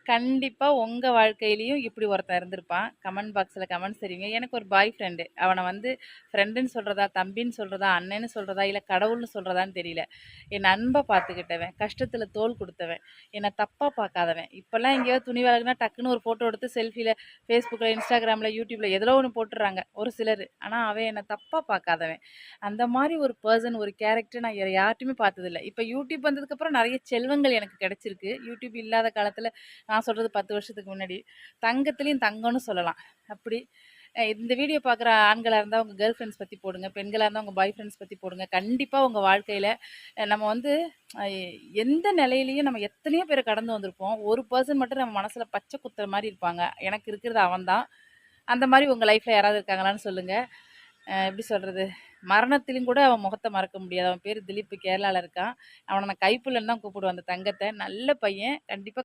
கண்டிப்பா உங்க வாழ்க்கையிலயும் இப்படி ஒருத்தன் இருந்திருப்பான். கமெண்ட் பாக்ஸ்ல கமெண்ட்ஸ் தெரிவிங்க. எனக்கு ஒரு பாய் ஃப்ரெண்டு. அவன வந்து ஃப்ரெண்டுன்னு சொல்றதா, தம்பின்னு சொல்றதா, அண்ணன்னு சொல்றதா, இல்ல கடவுள்னு சொல்றதான்னு தெரியல. என் அன்ப பார்த்துக்கிட்டவன், கஷ்டத்துல தோள் குடுத்தவன், என்ன தப்பா பார்க்காதவன். இப்பலாம் எங்கேயாவது துணி விலகுனா டக்குன்னு ஒரு ஃபோட்டோ எடுத்து செல்ஃபில Facebookல, Instagramல, YouTubeல எதுலோ ஒண்ணு போட்டுர்றாங்க ஒரு சிலரு. ஆனா அவன் என்ன தப்பா பார்க்காதவன். அந்த மாரி ஒரு பெர்சன், ஒரு கேரக்டர் நான் வேற யார்ட்டயுமே பார்த்ததில்ல. இப்ப YouTube வந்ததுக்கப்புறம் நெறைய செல்வங்கள் எனக்கு கிடைச்சிருக்கு. YouTube இல்லாத காலத்துல நான் சொல்றது 10 வருஷத்துக்கு முன்னாடி. தங்கத்திலயும் தங்கம்னு சொல்லலாம். அப்படி இந்த வீடியோ பார்க்குற ஆண்களா இருந்தா உங்க கேர்ள் ஃபிரெண்ட்ஸ் பத்தி போடுங்க. பெண்களா இருந்தா உங்க பாய் ஃபிரெண்ட்ஸ் பத்தி போடுங்க. கண்டிப்பா உங்க வாழ்க்கையில நம்ம வந்து அ எந்த நிலையிலயும் நம்ம எத்தனையோ பேர கடந்து வந்திருப்போம். ஒரு பெர்சன் மட்டும் நம்ம மனசுல பச்சை குத்துற மாரி இருப்பாங்க. எனக்கு இருக்கிறது அவன் தான். அந்த மாரி உங்க லைஃப்ல யாராவது இருக்காங்களான்னு சொல்லுங்க. எப்படி சொல்றது? மரணத்திலும் கூட அவன் முகத்த மறக்க முடியாது. அவன் பேரு திலீப் கேரளால இருக்கான். அவன நான் கைப்புள்ளன்னு தான் கூப்பிடுவேன் அந்த தங்கத்த. நல்ல பையன். கண்டிப்பா